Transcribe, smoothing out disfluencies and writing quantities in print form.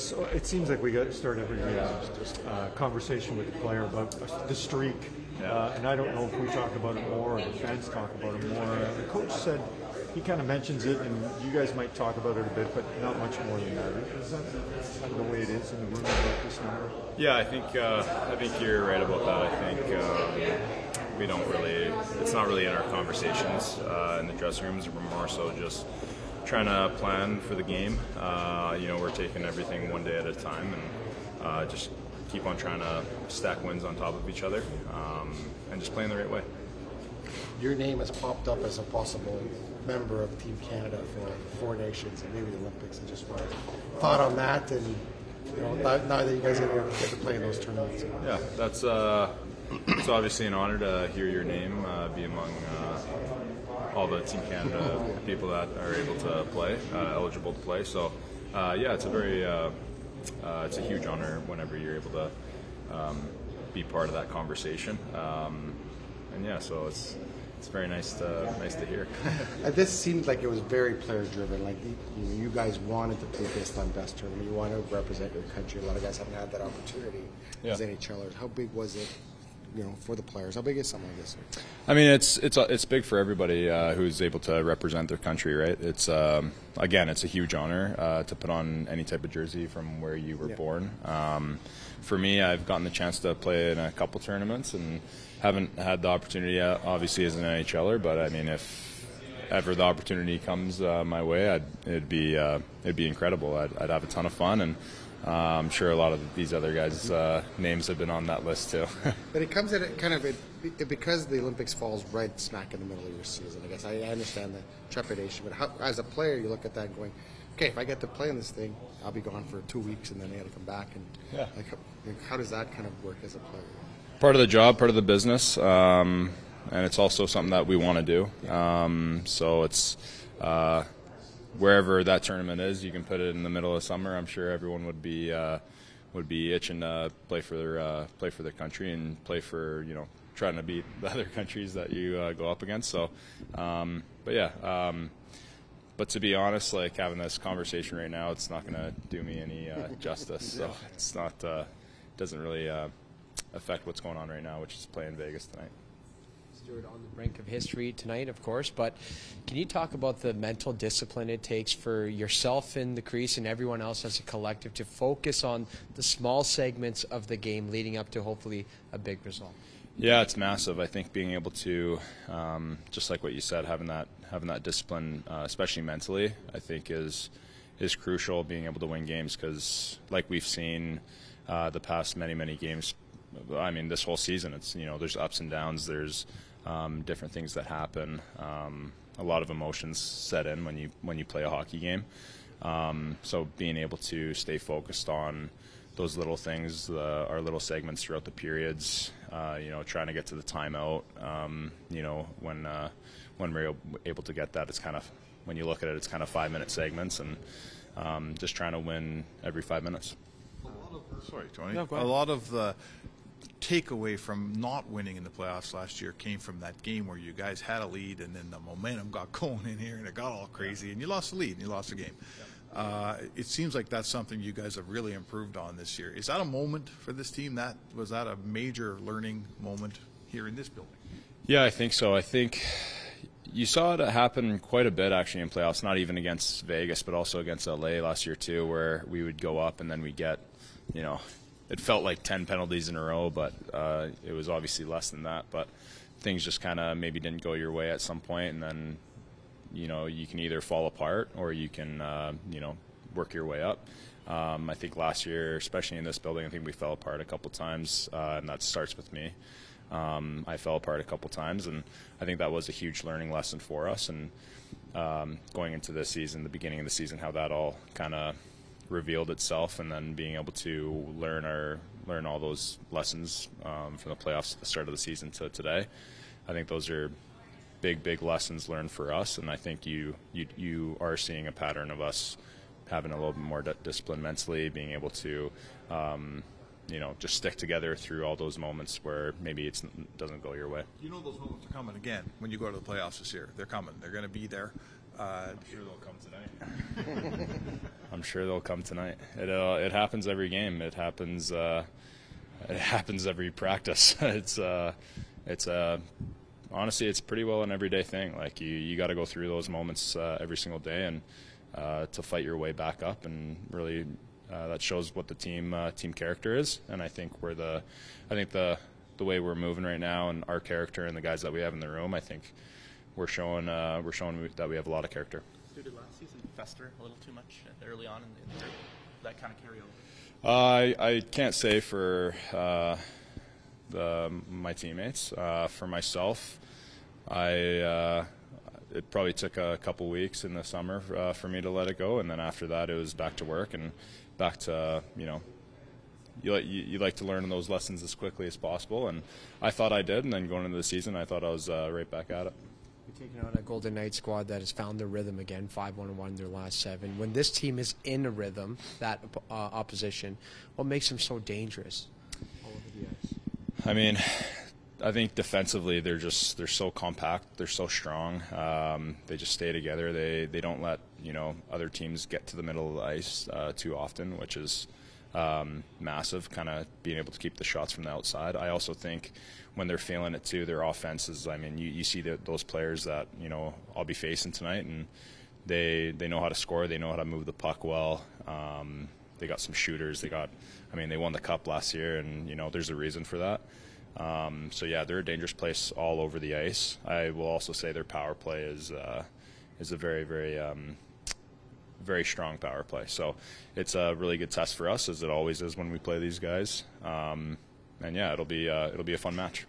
So it seems like we got to start every conversation with the player about the streak. And I don't know if we talk about it more or the fans talk about it more. The coach said he kind of mentions it, and you guys might talk about it a bit, but not much more than that. Is that kind of the way it is in the room about this number? Yeah, I think you're right about that. I think we don't really. It's not really in our conversations in the dressing rooms. We're more so just trying to plan for the game. We're taking everything one day at a time, and just keep on trying to stack wins on top of each other, and just playing the right way. Your name has popped up as a possible member of Team Canada for Four Nations and maybe the Olympics. I just want thought on that, and now that you guys get to play in those tournaments. Yeah, that's it's obviously an honor to hear your name be among all the Team Canada people that are able to play, eligible to play. So it's a very it's a huge honor whenever you're able to be part of that conversation. So it's very nice to hear. This seemed like it was very player driven. Like you guys wanted to play best on best tournament. You want to represent your country. A lot of guys haven't had that opportunity as NHLers. How big was it, for the players? How big is something like this? I mean, it's big for everybody who's able to represent their country, right? It's again, it's a huge honor to put on any type of jersey from where you were born. For me, I've gotten the chance to play in a couple tournaments and haven't had the opportunity yet, obviously, as an NHLer. But I mean, if ever the opportunity comes my way, it'd be incredible. I'd have a ton of fun, and I'm sure a lot of these other guys' names have been on that list too. But it comes at because the Olympics falls right smack in the middle of your season. I guess I understand the trepidation, but as a player, you look at that going, okay, if I get to play in this thing, I'll be gone for 2 weeks, and then I got to come back. And how does that kind of work as a player? Part of the job, part of the business, and it's also something that we want to do. So it's wherever that tournament is, you can put it in the middle of summer. I'm sure everyone would be itching to play for their country and play for trying to beat the other countries that you go up against. So, but to be honest, like having this conversation right now, it's not going to do me any justice. So it's not doesn't really affect what's going on right now, which is play in Vegas tonight. Stuart, on the brink of history tonight, of course, but can you talk about the mental discipline it takes for yourself in the crease and everyone else as a collective to focus on the small segments of the game leading up to hopefully a big result? Yeah, it's massive. I think being able to, just like what you said, having that discipline, especially mentally, I think is crucial. Being able to win games, because like we've seen the past many games. I mean, this whole season, it's there's ups and downs. There's different things that happen. A lot of emotions set in when you play a hockey game. So being able to stay focused on those little things, our little segments throughout the periods. Trying to get to the timeout. When we're able to get that, it's kind of, when you look at it, it's kind of 5-minute segments, and just trying to win every 5 minutes. Sorry, Tony. No, a lot of the takeaway from not winning in the playoffs last year came from that game where you guys had a lead, and then the momentum got going in here, and it got all crazy, and you lost the lead, and you lost the game. It seems like that's something you guys have really improved on this year. Is that a moment for this team? Was that a major learning moment here in this building? Yeah, I think so. I think you saw it happen quite a bit actually in playoffs, not even against Vegas, but also against LA last year too, where we would go up and then we get, it felt like 10 penalties in a row, but it was obviously less than that. But things just kind of maybe didn't go your way at some point, and then you can either fall apart or you can work your way up. I think last year, especially in this building, I think we fell apart a couple times, and that starts with me. I fell apart a couple times, and I think that was a huge learning lesson for us. And going into this season, the beginning of the season, how that all kind of revealed itself, and then being able to learn all those lessons from the playoffs at the start of the season to today. I think those are big lessons learned for us, and I think you are seeing a pattern of us having a little bit more discipline mentally, being able to just stick together through all those moments where maybe it doesn't go your way. Those moments are coming again when you go to the playoffs this year. They're coming. They're going to be there. I'm sure they'll come tonight. I'm sure they'll come tonight. It happens every game. It happens every practice. Honestly, it's pretty well an everyday thing. Like you got to go through those moments every single day and to fight your way back up, and really that shows what the team character is. And I think the way we're moving right now and our character and the guys that we have in the room, I think we're showing that we have a lot of character. Did last season fester a little too much early on in the group? That kind of carry over? I can't say for my teammates. For myself, it probably took a couple weeks in the summer for me to let it go, and then after that it was back to work and back to, you like to learn those lessons as quickly as possible, and I thought I did, and then going into the season I thought I was right back at it. You're taking on a Golden Knights squad that has found their rhythm again, 5-1-1 in their last 7. When this team is in a rhythm, that opposition, what makes them so dangerous all over the ice? I mean, I think defensively they're so compact, they're so strong. They just stay together. They don't let other teams get to the middle of the ice too often, which is massive. Kind of being able to keep the shots from the outside. I also think when they're feeling it too, their offenses. I mean, you see those players that I'll be facing tonight, and they know how to score. They know how to move the puck well. They got some shooters. They won the cup last year, and there's a reason for that. So yeah, they're a dangerous place all over the ice. I will also say their power play is a very, very, very strong power play. So it's a really good test for us, as it always is when we play these guys. And yeah, it'll be a fun match.